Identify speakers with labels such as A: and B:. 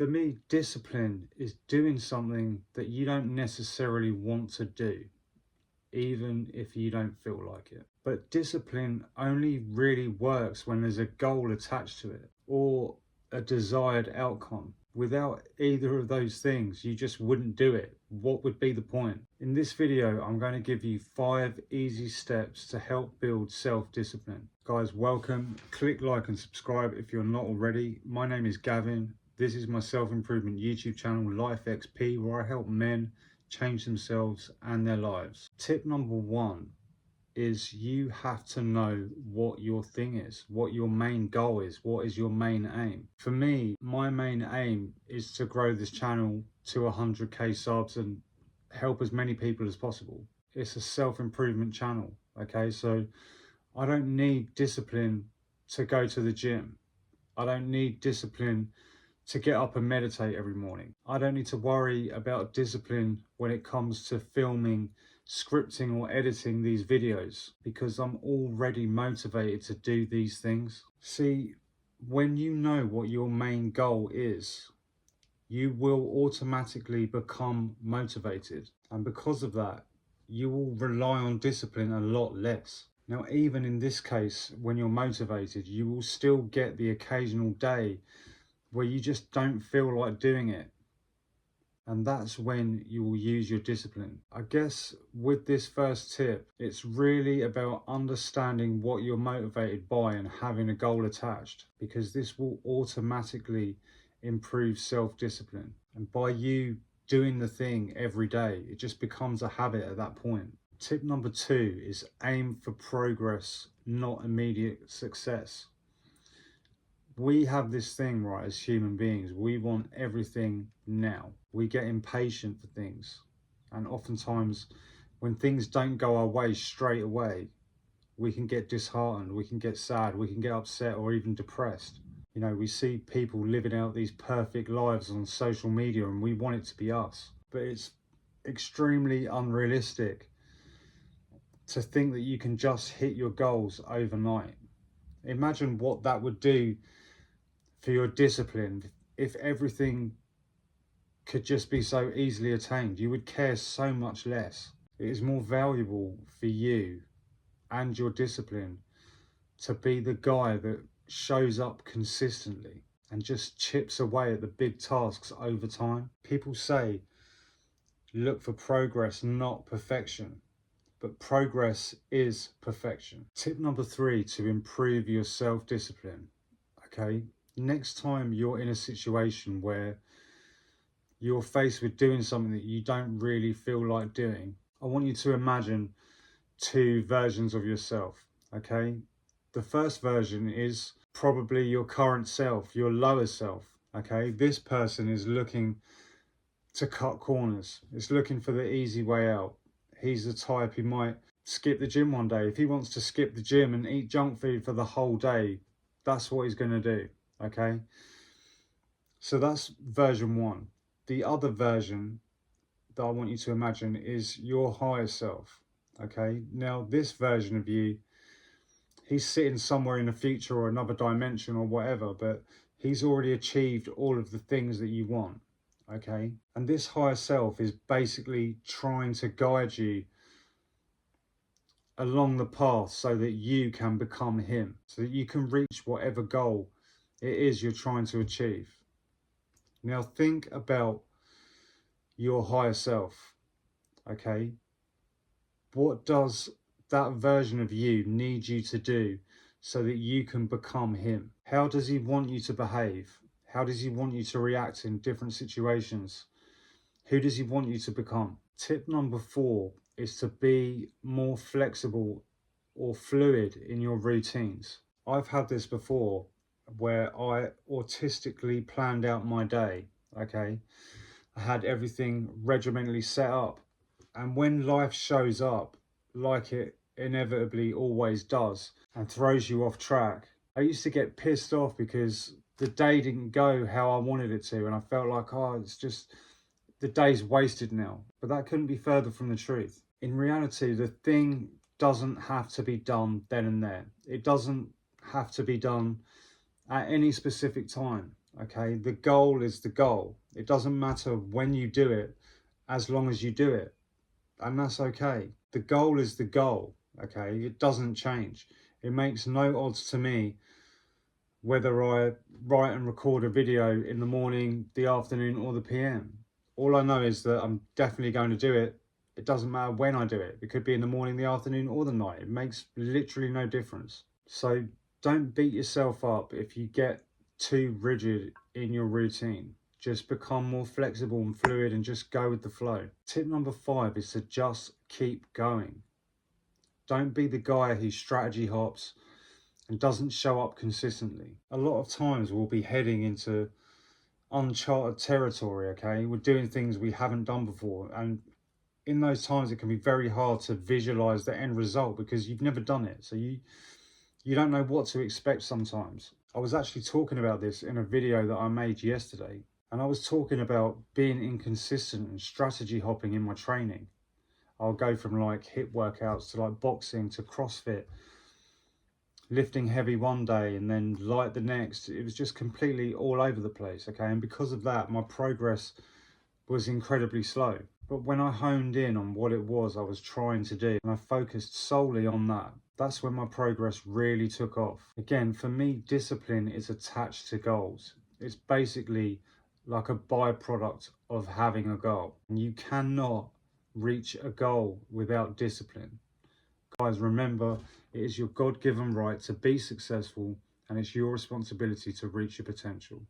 A: For me, discipline is doing something that you don't necessarily want to do, even if you don't feel like it. But discipline only really works when there's a goal attached to it or a desired outcome. Without either of those things, you just wouldn't do it. What would be the point? In this video, I'm going to give you 5 easy steps to help build self-discipline. Guys, welcome. Click like and subscribe if you're not already. My name is Gavin. This is my self-improvement YouTube channel, L.F.G, where I help men change themselves and their lives. Tip number 1 is you have to know what your thing is, what your main goal is, what is your main aim. For me, my main aim is to grow this channel to 100k subs and help as many people as possible. It's a self-improvement channel, okay? So I don't need discipline to go to the gym. I don't need discipline to get up and meditate every morning. I don't need to worry about discipline when it comes to filming, scripting or editing these videos, because I'm already motivated to do these things. See, when you know what your main goal is, you will automatically become motivated. And because of that, you will rely on discipline a lot less. Now, even in this case, when you're motivated, you will still get the occasional day where you just don't feel like doing it. And that's when you will use your discipline. I guess with this first tip, it's really about understanding what you're motivated by and having a goal attached, because this will automatically improve self-discipline. And by you doing the thing every day, it just becomes a habit at that point. Tip number 2 is aim for progress, not immediate success. We have this thing, right, as human beings, we want everything now. We get impatient for things. And oftentimes, when things don't go our way straight away, we can get disheartened, we can get sad, we can get upset or even depressed. You know, we see people living out these perfect lives on social media and we want it to be us. But it's extremely unrealistic to think that you can just hit your goals overnight. Imagine what that would do for your discipline if everything could just be so easily attained. You would care so much less. It is more valuable for you and your discipline to be the guy that shows up consistently and just chips away at the big tasks over time. People say look for progress, not perfection, but progress is perfection. Tip number 3 to improve your self-discipline, okay? Next time you're in a situation where you're faced with doing something that you don't really feel like doing, I want you to imagine 2 versions of yourself, okay? The first version is probably your current self, your lower self, okay? This person is looking to cut corners. It's looking for the easy way out. He's the type who might skip the gym one day. If he wants to skip the gym and eat junk food for the whole day, that's what he's going to do. Okay, so that's version 1. The other version that I want you to imagine is your higher self. Okay, now this version of you, he's sitting somewhere in the future or another dimension or whatever, but he's already achieved all of the things that you want. Okay, and this higher self is basically trying to guide you along the path so that you can become him, so that you can reach whatever goal it is you're trying to achieve. Now think about your higher self, okay? What does that version of you need you to do so that you can become him? How does he want you to behave? How does he want you to react in different situations? Who does he want you to become? Tip number 4 is to be more flexible or fluid in your routines. I've had this before, where I autistically planned out my day, okay? I had everything regimentally set up. And when life shows up, like it inevitably always does, and throws you off track, I used to get pissed off because the day didn't go how I wanted it to. And I felt like, oh, it's just, the day's wasted now. But that couldn't be further from the truth. In reality, the thing doesn't have to be done then and there. It doesn't have to be done at any specific time. Okay, the goal is the goal. It doesn't matter when you do it, as long as you do it, and that's okay. The goal is the goal. Okay, it doesn't change. It makes no odds to me whether I write and record a video in the morning, the afternoon, or the PM. All I know is that I'm definitely going to do it. It doesn't matter when I do it. It could be in the morning, the afternoon, or the night. It makes literally no difference. So don't beat yourself up if you get too rigid in your routine. Just become more flexible and fluid and just go with the flow. Tip number 5 is to just keep going. Don't be the guy who strategy hops and doesn't show up consistently. A lot of times we'll be heading into uncharted territory, okay? We're doing things we haven't done before. And in those times, it can be very hard to visualize the end result because you've never done it. So you don't know what to expect sometimes. I was actually talking about this in a video that I made yesterday. And I was talking about being inconsistent and strategy hopping in my training. I'll go from like HIIT workouts to like boxing to CrossFit, lifting heavy one day and then light the next. It was just completely all over the place, okay? And because of that, my progress was incredibly slow. But when I honed in on what it was I was trying to do and I focused solely on that, that's when my progress really took off. Again, for me, discipline is attached to goals. It's basically like a byproduct of having a goal. And you cannot reach a goal without discipline. Guys, remember, it is your God-given right to be successful, and it's your responsibility to reach your potential.